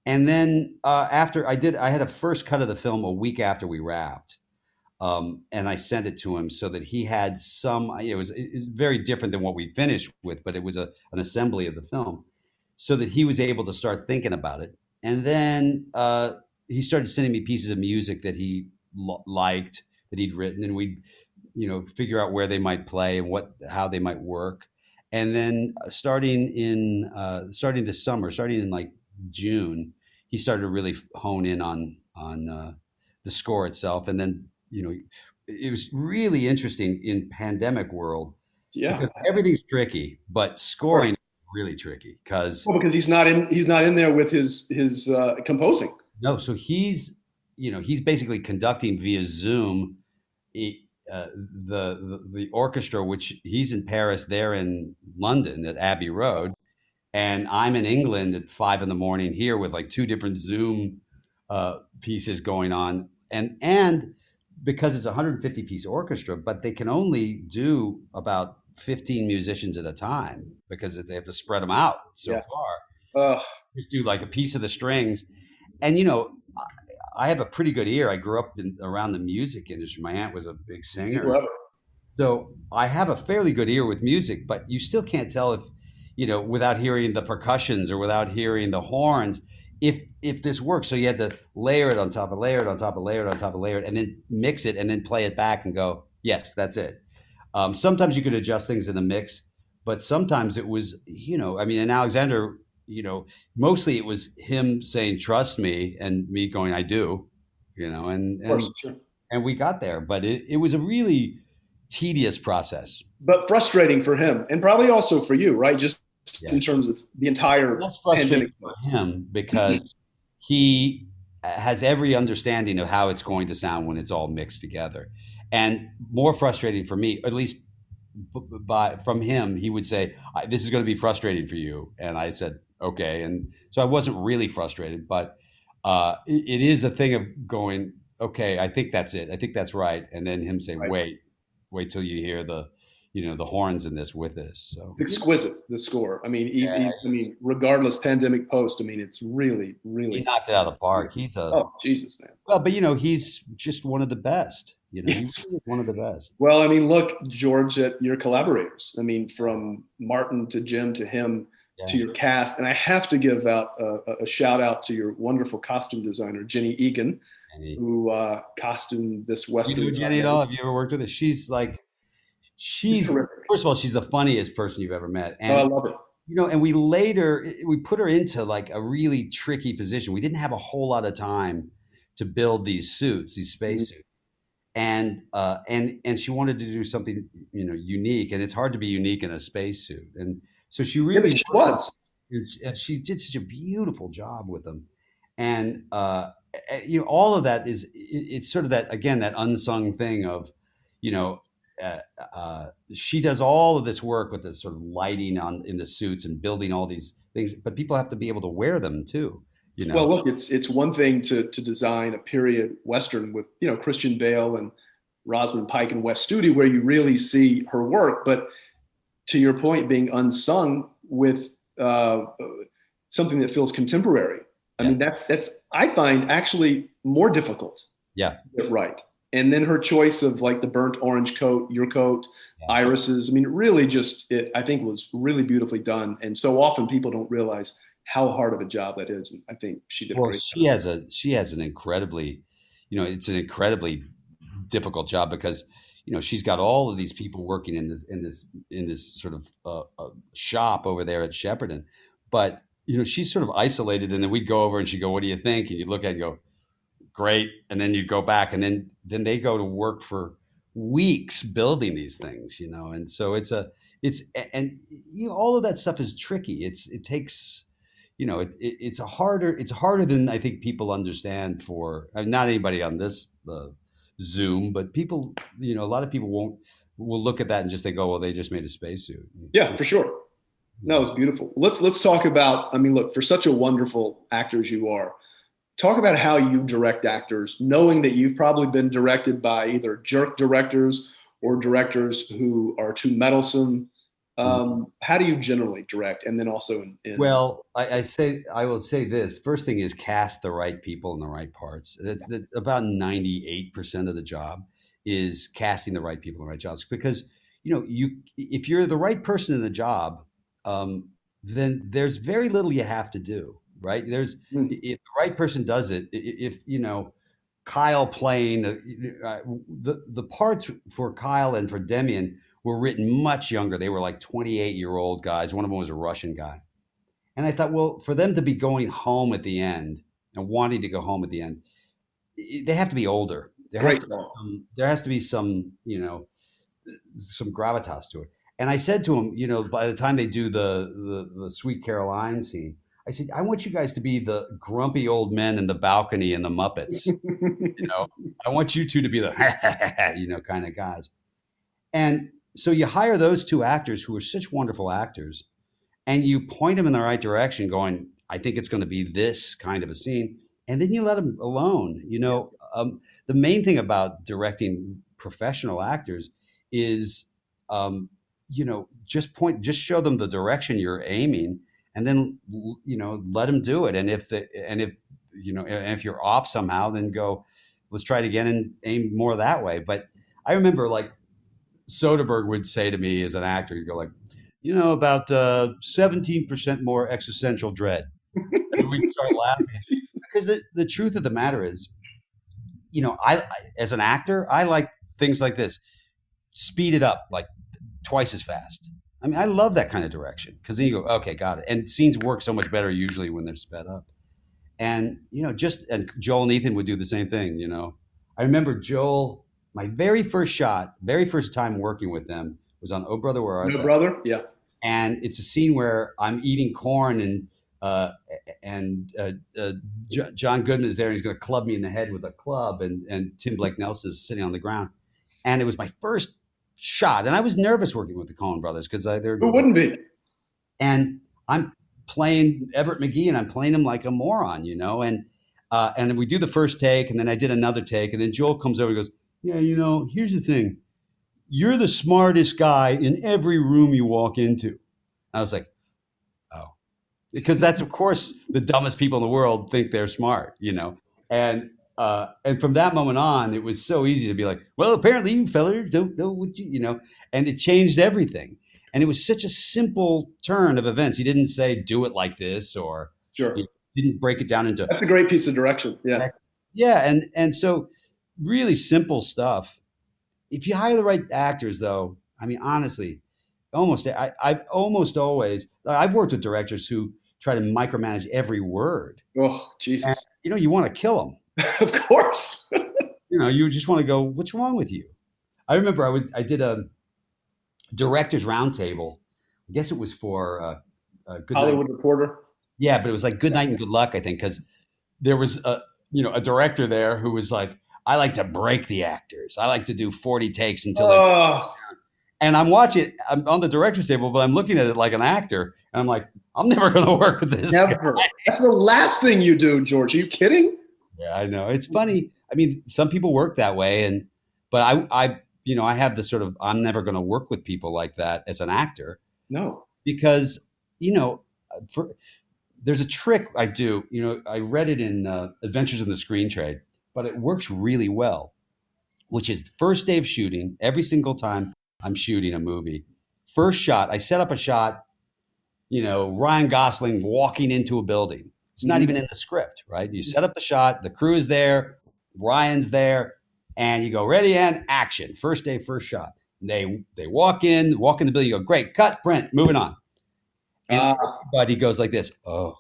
And then after I had a first cut of the film a week after we wrapped. And I sent it to him so that he had some. It was very different than what we finished with, but it was an assembly of the film, so that he was able to start thinking about it. And then he started sending me pieces of music that he liked, that he'd written, and we'd figure out where they might play and how they might work. And then starting this summer, starting in like June, he started to really hone in on the score itself, and then. It was really interesting in pandemic world. Yeah, because everything's tricky, but scoring is really tricky because he's not in there with his composing. No, so he's basically conducting via Zoom the orchestra, which he's in Paris, they're in London at Abbey Road, and I'm in England at 5 a.m. here with like 2 different Zoom pieces going on, and because it's a 150-piece orchestra, but they can only do about 15 musicians at a time because they have to spread them out so far. Just do like a piece of the strings. And, I have a pretty good ear. I grew up around the music industry. My aunt was a big singer. So I have a fairly good ear with music, but you still can't tell if, without hearing the percussions or without hearing the horns, if this works. So you had to layer it on top of layer it on top of layer it on top of layer it, and then mix it and then play it back and go, yes, that's it. Sometimes you could adjust things in the mix, but sometimes it was, and Alexander, mostly it was him saying, "Trust me," and me going, "I do," and we got there, but it was a really tedious process. But frustrating for him, and probably also for you, right? Just in terms of the entire That's frustrating for him because he has every understanding of how it's going to sound when it's all mixed together, and more frustrating for me, at least from him. He would say, "This is going to be frustrating for you," and I said, "Okay," and so I wasn't really frustrated, but it is a thing of going, "Okay, I think that's it. I think that's right," and then him saying, "Wait till you hear the horns in this with this." So it's exquisite, the score. I mean, regardless, pandemic post. I mean, it's really, really. He knocked it out of the park. He's Jesus, man. Well, but he's just one of the best. Yes. He's one of the best. Well, I mean, look, George, at your collaborators. I mean, from Martin to Jim to him to your cast, and I have to give out a shout out to your wonderful costume designer, Jenny Egan, who costumed this Western. You know Jenny at all? Have you ever worked with her? She's first of all, she's the funniest person you've ever met. And, I love it. And we put her into like a really tricky position. We didn't have a whole lot of time to build these suits, these space suits. And she wanted to do something, unique, and it's hard to be unique in a spacesuit. And so she really was. and she did such a beautiful job with them. And all of that it's sort of that, again, that unsung thing of, you know, uh, she does all of this work with this sort of lighting on in the suits and building all these things, but people have to be able to wear them too. Well, look, it's one thing to design a period Western with, Christian Bale and Rosamund Pike and Wes Studi, where you really see her work. But to your point, being unsung with something that feels contemporary. I mean, that's I find actually more difficult to get right. And then her choice of like the burnt orange coat, your coat, Iris's. I mean, really I think was really beautifully done. And so often people don't realize how hard of a job that is. And I think she did a great job. She has an incredibly, it's an incredibly difficult job because, she's got all of these people working in this sort of shop over there at Shepperton. But, she's sort of isolated, and then we'd go over and she'd go, "What do you think?" And you'd look at it and go, "Great." And then you'd go back, and then they go to work for weeks building these things, and so all of that stuff is tricky. It takes, it's harder than I think people understand for, not anybody on this Zoom, but people, a lot of people will look at that and just think, "Oh, well, they just made a spacesuit." Yeah, for sure. No, it's beautiful. Let's talk about, look, for such a wonderful actor as you are, talk about how you direct actors, knowing that you've probably been directed by either jerk directors or directors who are too meddlesome. How do you generally direct? And then also well, I will say this. First thing is cast the right people in the right parts. That's about 98% of the job is casting the right people in the right jobs, because if you're the right person in the job, then there's very little you have to do, right? If the right person does it, if Kyle playing the parts for Kyle and for Demian were written much younger. They were like 28-year-old guys. One of them was a Russian guy. And I thought, well, for them to be going home at the end and wanting to go home at the end, they have to be older. There has to be some, some gravitas to it. And I said to him, by the time they do the Sweet Caroline scene, I said, I want you guys to be the grumpy old men in the balcony in the Muppets. I want you two to be the, kind of guys. And so you hire those two actors who are such wonderful actors, and you point them in the right direction going, I think it's going to be this kind of a scene. And then you let them alone. The main thing about directing professional actors is, just show them the direction you're aiming, and then, let them do it. And if you're off somehow, then go, let's try it again and aim more that way. But I remember like Soderbergh would say to me as an actor, he'd go like, about 17% more existential dread. And we'd start laughing. Because the truth of the matter is, I as an actor, I like things like this. Speed it up like twice as fast. I mean, I love that kind of direction, because then you go, okay, got it. And scenes work so much better usually when they're sped up. And, and Joel and Ethan would do the same thing, I remember Joel, my very first time working with them was on Oh Brother, Where Art Thou? No Brother, yeah. And it's a scene where I'm eating corn and John Goodman is there, and he's going to club me in the head with a club, and Tim Blake Nelson is sitting on the ground. And it was my first shot, and I was nervous working with the Coen brothers because they're who wouldn't be? And I'm playing Everett McGee, and I'm playing him like a moron, and we do the first take, and then I did another take, and then Joel comes over and goes, yeah, here's the thing. You're the smartest guy in every room you walk into. I was like, oh, because that's, of course, the dumbest people in the world think they're smart, and from that moment on, it was so easy to be like, well, apparently you fellas don't know what and it changed everything. And it was such a simple turn of events. He didn't say, do it like this, or he didn't break it down into. That's a great piece of direction. Yeah. Yeah. And so really simple stuff. If you hire the right actors, though, I mean, honestly, I've almost always, I've worked with directors who try to micromanage every word. Oh, Jesus. And, you want to kill them. Of course. You just want to go, what's wrong with you? I remember I did a director's roundtable. I guess it was for Good Hollywood Night. Reporter. Yeah, but it was like Good Night and Good Luck, I think, because there was a director there who was like, I like to break the actors. I like to do 40 takes until they. And I'm watching. I'm on the director's table, but I'm looking at it like an actor, and I'm like, I'm never going to work with this. Never. Guy. That's the last thing you do, George. Are you kidding? Yeah, I know. It's funny. I mean, some people work that way, but I have the sort of, I'm never going to work with people like that as an actor. No. Because, there's a trick I do. I read it in Adventures in the Screen Trade, but it works really well, which is the first day of shooting, every single time I'm shooting a movie. First shot, I set up a shot, Ryan Gosling walking into a building. It's not even in the script, right? You set up the shot, the crew is there, Ryan's there, and you go, ready and action. First day, first shot. And they walk in the building, you go, great, cut, print, moving on. And everybody goes like this, oh,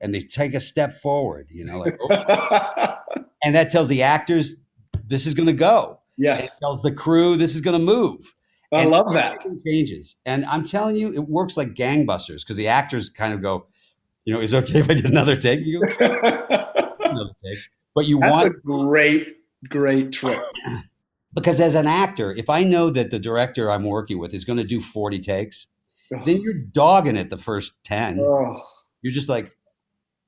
and they take a step forward, like, oh. And that tells the actors, this is going to go. Yes. And it tells the crew, this is going to move. I love that. Changes. And I'm telling you, it works like gangbusters because the actors kind of go, is it okay if I get another take? You go, another take. But That's a great trick. Because as an actor, if I know that the director I'm working with is going to do 40 takes, then you're dogging it the first 10. You're just like,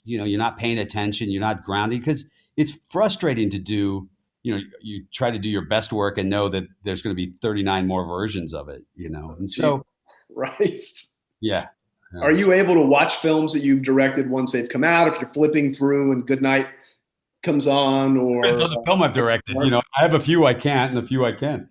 you're not paying attention. You're not grounded because it's frustrating to do. You try to do your best work and know that there's going to be 39 more versions of it, and so. Christ. Yeah. Are you able to watch films that you've directed once they've come out? If you're flipping through and Good Night comes on, or depends on the film I've directed. I have a few I can't and a few I can.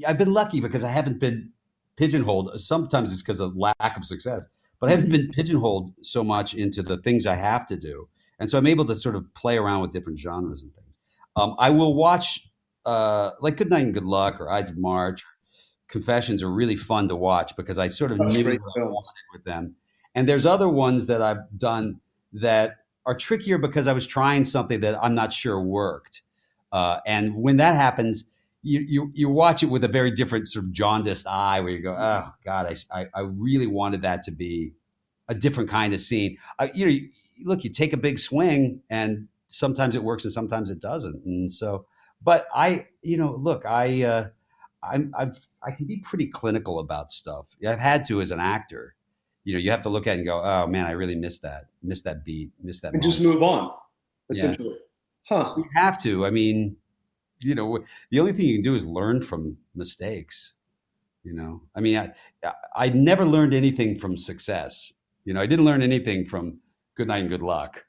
I've been lucky because I haven't been pigeonholed. Sometimes it's because of lack of success, but I haven't been pigeonholed so much into the things I have to do. And so I'm able to sort of play around with different genres and things. I will watch like Good Night and Good Luck or Ides of March. Confessions are really fun to watch because I sort of knew what I wanted with them. And there's other ones that I've done that are trickier because I was trying something that I'm not sure worked. And when that happens, you watch it with a very different sort of jaundiced eye where you go, oh God, I really wanted that to be a different kind of scene. Look, you take a big swing and sometimes it works and sometimes it doesn't. And so, but I can be pretty clinical about stuff. I've had to as an actor. You have to look at it and go, oh man, I really missed that beat, missed that. And just move on, essentially. Yeah. Huh. You have to. I mean, the only thing you can do is learn from mistakes. I mean, I never learned anything from success. I didn't learn anything from Good Night and Good Luck,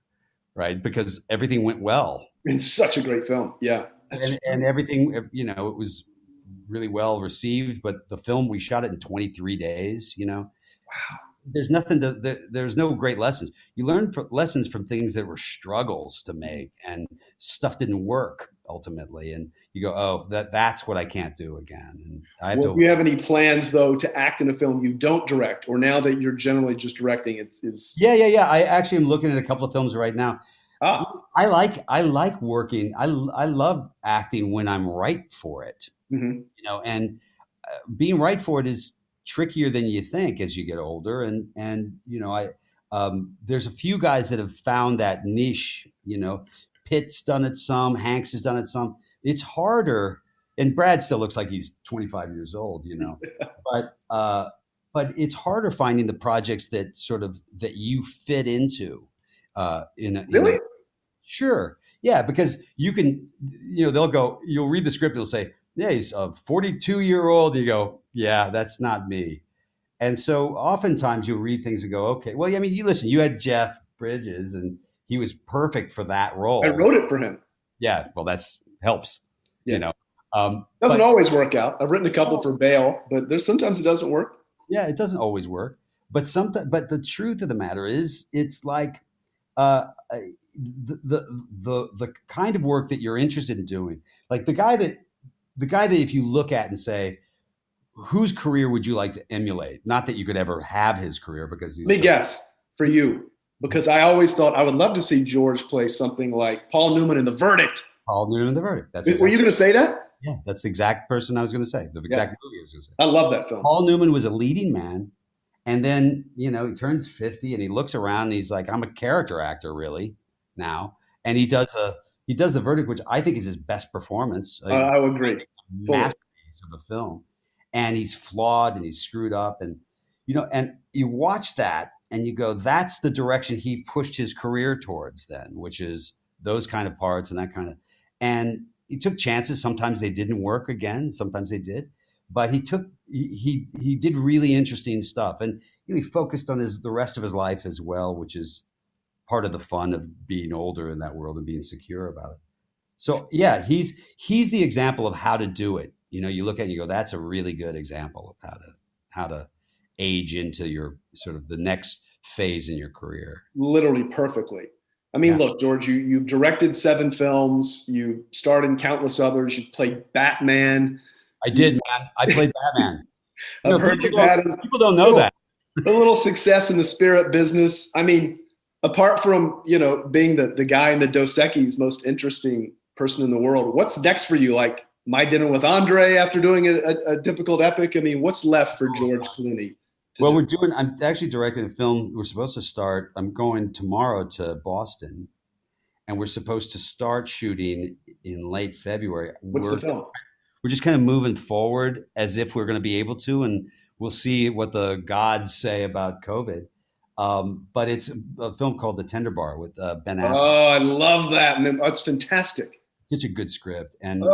right? Because everything went well. It's such a great film. Yeah. And everything, it was really well received, but the film, we shot it in 23 days, Wow. There's there's no great lessons. You learn lessons from things that were struggles to make and stuff didn't work ultimately. And you go, oh, that's what I can't do again. And do you have any plans though to act in a film you don't direct, or now that you're generally just directing Yeah. I actually am looking at a couple of films right now. I like working. I love acting when I'm right for it, and being right for it is trickier than you think as you get older. And there's a few guys that have found that niche, Pitt's done it some, Hanks has done it some. It's harder. And Brad still looks like he's 25 years old, but it's harder finding the projects that you fit into, Really? Sure. Yeah. Because you can, you'll read the script. It'll say, yeah, he's a 42-year-old. You go, yeah, that's not me. And so oftentimes you'll read things and go, okay, well, I mean, you had Jeff Bridges and he was perfect for that role. I wrote it for him. Yeah. Well, helps, Doesn't always work out. I've written a couple for Bale, but sometimes it doesn't work. Yeah, it doesn't always work. But the truth of the matter is it's like, the kind of work that you're interested in doing, like the guy that if you look at and say, whose career would you like to emulate? Not that you could ever have his career because Let me guess for you, because I always thought I would love to see George play something like Paul Newman in The Verdict. Paul Newman in The Verdict. Were you going to say that? Yeah, that's the exact person I was going to say. The exact movie I was going to say. I love that film. Paul Newman was a leading man. And then, he turns 50 and he looks around and he's like, I'm a character actor really now. And he does The Verdict, which I think is his best performance. I would agree. Masterpiece of a film. And he's flawed and he's screwed up. And, and you watch that and you go, that's the direction he pushed his career towards then, which is those kind of parts and that kind of, and he took chances. Sometimes they didn't work again. Sometimes they did. But he did really interesting stuff, and he focused on the rest of his life as well, which is part of the fun of being older in that world and being secure about it. So yeah, he's the example of how to do it. You look at it and you go, that's a really good example of how to age into your sort of the next phase in your career. Literally perfectly. I mean, Look, George, you've directed 7 films, you starred in countless others, you played Batman. I did, man. I played Batman. I've heard you've had people don't know that. A little success in the spirit business. I mean, apart from, being the guy in the Dos Equis most interesting person in the world, what's next for you? Like My Dinner with Andre after doing a difficult epic? I mean, what's left for George Clooney? Well, I'm actually directing a film. We're supposed to start. I'm going tomorrow to Boston, and we're supposed to start shooting in late February. What's the film? We're just kind of moving forward as if we're going to be able to, and we'll see what the gods say about COVID. But it's a film called The Tender Bar with Ben Affleck. Oh, I love that. That's fantastic. Such a good script. And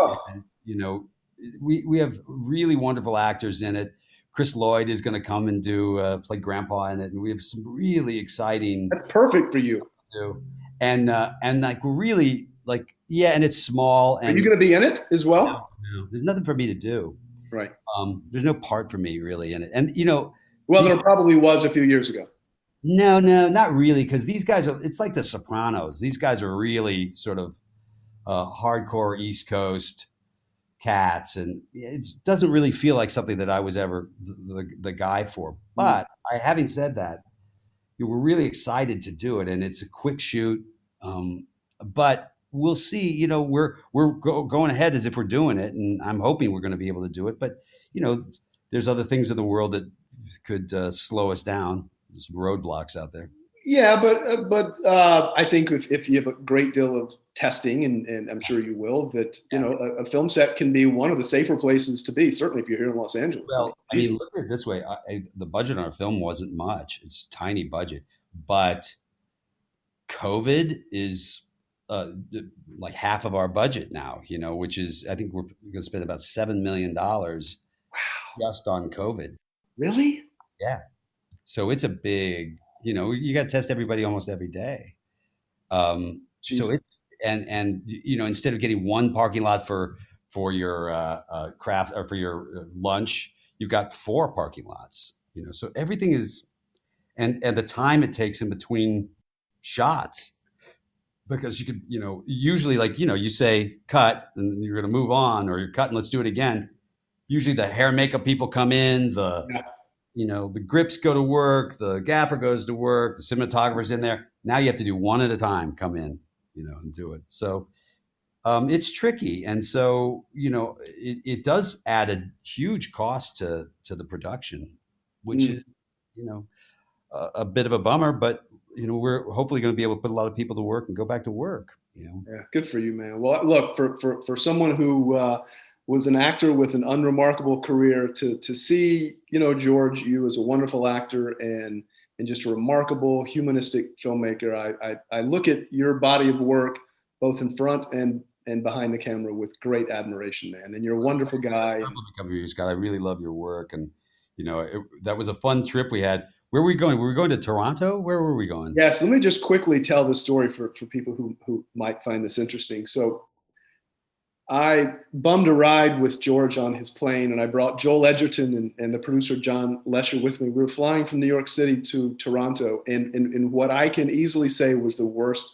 we have really wonderful actors in it. Chris Lloyd is going to come and play Grandpa in it. And we have some really exciting. That's perfect for you. And like really like, and it's small. And are you going to be in it as well? No. There's nothing for me to do. Right. There's no part for me really in it. And, well, there probably was a few years ago. No, not really. Because these guys it's like The Sopranos. These guys are really sort of hardcore East Coast cats. And it doesn't really feel like something that I was ever the guy for. But having said that, we're really excited to do it. And it's a quick shoot. But we'll see, we're going ahead as if we're doing it, and I'm hoping we're going to be able to do it. But, there's other things in the world that could slow us down. There's some roadblocks out there. Yeah, but I think if you have a great deal of testing, and I'm sure you will, that, a film set can be one of the safer places to be, certainly if you're here in Los Angeles. Well, I mean, look at it this way. The budget on our film wasn't much. It's a tiny budget. But COVID is like half of our budget now, which is, I think we're going to spend about $7 million just on COVID. Really? Yeah. So it's a big, you got to test everybody almost every day. So it's, and instead of getting one parking lot for your craft or for your lunch, you've got 4 parking lots, so everything is, and the time it takes in between shots. Because you could, usually like, you say cut and you're going to move on, or you're cutting, let's do it again. Usually the hair and makeup people come in, the grips go to work, the gaffer goes to work, the cinematographer's in there. Now you have to do one at a time, come in, and do it. So it's tricky. And so, it does add a huge cost to the production, which is, a bit of a bummer, but we're hopefully going to be able to put a lot of people to work and go back to work. Yeah, good for you, man. Well, look, for someone who was an actor with an unremarkable career, to see, George, you as a wonderful actor and just a remarkable humanistic filmmaker. I look at your body of work, both in front and behind the camera, with great admiration, man. And you're a wonderful guy. Scott, I really love your work, and that was a fun trip we had. Where were we going? Were we going to Toronto? Where were we going? Yes, let me just quickly tell the story for people who might find this interesting. So I bummed a ride with George on his plane, and I brought Joel Edgerton and the producer John Lesher with me. We were flying from New York City to Toronto in what I can easily say was the worst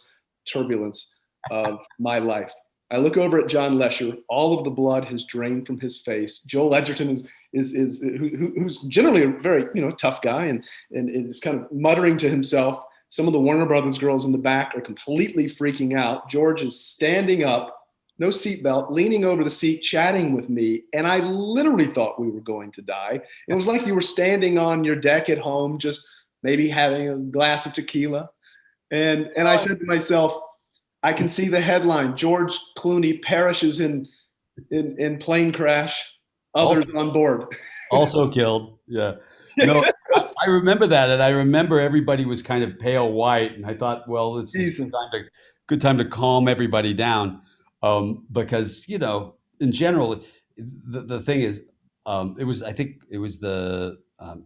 turbulence of my life. I look over at John Lesher. All of the blood has drained from his face. Joel Edgerton who's generally a very tough guy and is kind of muttering to himself. Some of the Warner Brothers girls in the back are completely freaking out. George is standing up, no seatbelt, leaning over the seat, chatting with me. And I literally thought we were going to die. It was like you were standing on your deck at home, just maybe having a glass of tequila. And I said to myself, I can see the headline, George Clooney perishes in plane crash, others on board. Also killed. Yeah. No, I remember that. And I remember everybody was kind of pale white. And I thought, well, it's a good time to calm everybody down. Because, in general, the thing is, it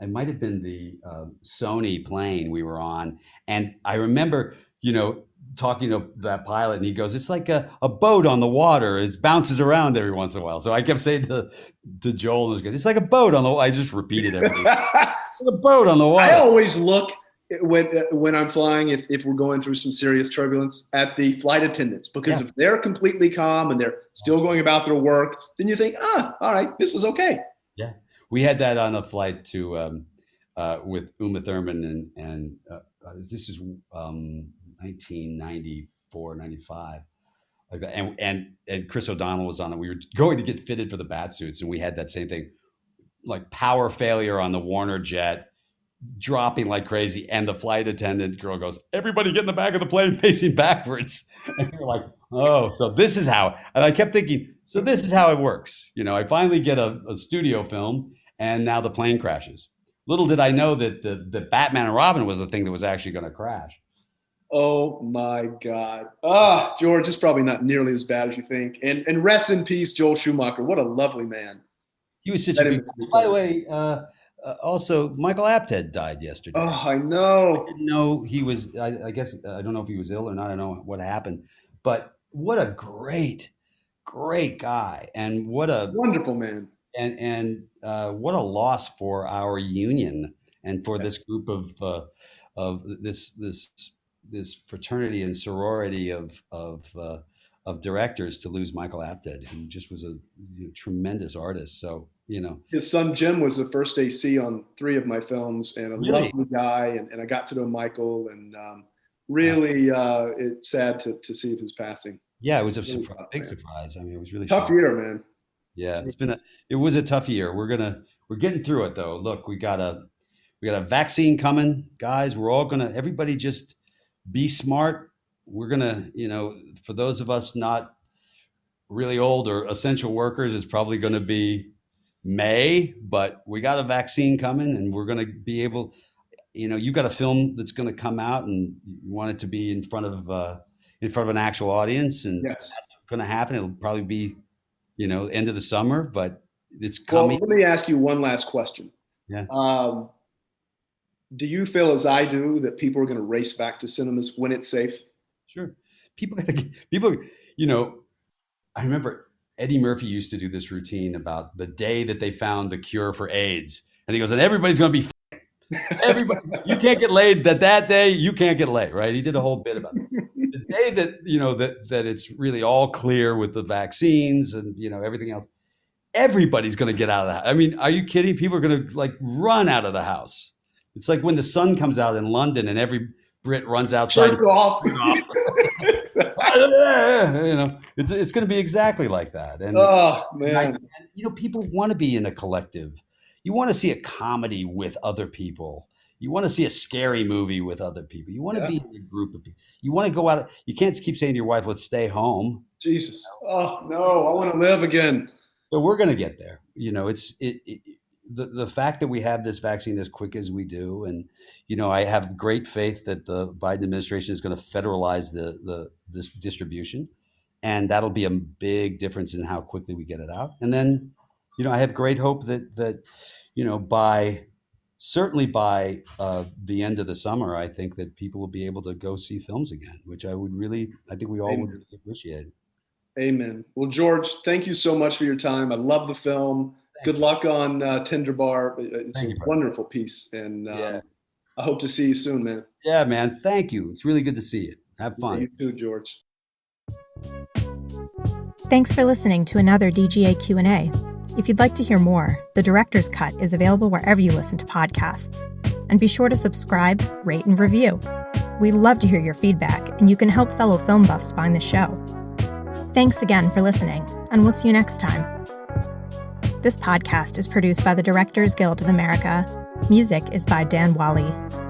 might have been the Sony plane we were on. And I remember, talking to that pilot, and he goes, it's like a boat on the water. It bounces around every once in a while. So I kept saying to Joel and those guys, it's like a boat on the water. I just repeated everything. Like a boat on the water. I always look when I'm flying, if we're going through some serious turbulence, at the flight attendants, because if they're completely calm and they're still going about their work, then you think, all right, this is okay. Yeah. We had that on a flight to with Uma Thurman and this is 1994, 95, like that. And Chris O'Donnell was on it. We were going to get fitted for the bat suits, and we had that same thing, like power failure on the Warner jet, dropping like crazy. And the flight attendant girl goes, everybody get in the back of the plane facing backwards. And you're like, oh, so this is how. And I kept thinking, so this is how it works. I finally get a studio film, and now the plane crashes. Little did I know that the Batman and Robin was the thing that was actually going to crash. Oh my God. George, it's probably not nearly as bad as you think. And rest in peace, Joel Schumacher. What a lovely man. He was such a big. By the way, also Michael Apted died yesterday. Oh, I know. I didn't know he was. I guess I don't know if he was ill or not. I don't know what happened, but what a great guy, and what a wonderful man, and what a loss for our union and for this group of this fraternity and sorority of directors to lose Michael Apted, who just was a tremendous artist. So, his son Jim was the first AC on 3 of my films, and a lovely guy. And I got to know Michael, and really, it's sad to see his passing. Yeah, it was a big surprise. I mean, it was really tough year, man. Yeah, it was a tough year. We're getting through it though. Look, we got a vaccine coming, guys. Everybody just be smart. We're gonna, for those of us not really old or essential workers, it's probably going to be May, but we got a vaccine coming, and we're going to be able, you got a film that's going to come out, and you want it to be in front of an actual audience, and that's going to happen. It'll probably be, end of the summer, but it's coming. Well, let me ask you one last question. Yeah. Do you feel, as I do, that people are going to race back to cinemas when it's safe? Sure. People, I remember Eddie Murphy used to do this routine about the day that they found the cure for AIDS. And he goes, and everybody's going to be everybody. You can't get laid that day. You can't get laid, right? He did a whole bit about it. The day that, that it's really all clear with the vaccines and, everything else, everybody's going to get out of the house. I mean, are you kidding? People are going to run out of the house. It's like when the sun comes out in London and every Brit runs outside. Jerk off. It's going to be exactly like that. And man, people want to be in a collective. You want to see a comedy with other people. You want to see a scary movie with other people. You want to be in a group of people. You want to go out. You can't keep saying to your wife, "Let's stay home." Jesus. Oh no, I want to live again. So we're going to get there. The fact that we have this vaccine as quick as we do, and I have great faith that the Biden administration is going to federalize this distribution, and that'll be a big difference in how quickly we get it out. And then, I have great hope that certainly by the end of the summer, I think that people will be able to go see films again, which I think we all would really appreciate. Amen. Well, George, thank you so much for your time. I love the film. Good luck on Tinder Bar. It's a wonderful piece, and I hope to see you soon, man. Yeah, man. Thank you. It's really good to see you. Have fun. You too, George. Thanks for listening to another DGA Q&A. If you'd like to hear more, The Director's Cut is available wherever you listen to podcasts. And be sure to subscribe, rate, and review. We love to hear your feedback, and you can help fellow film buffs find the show. Thanks again for listening, and we'll see you next time. This podcast is produced by the Directors Guild of America. Music is by Dan Wally.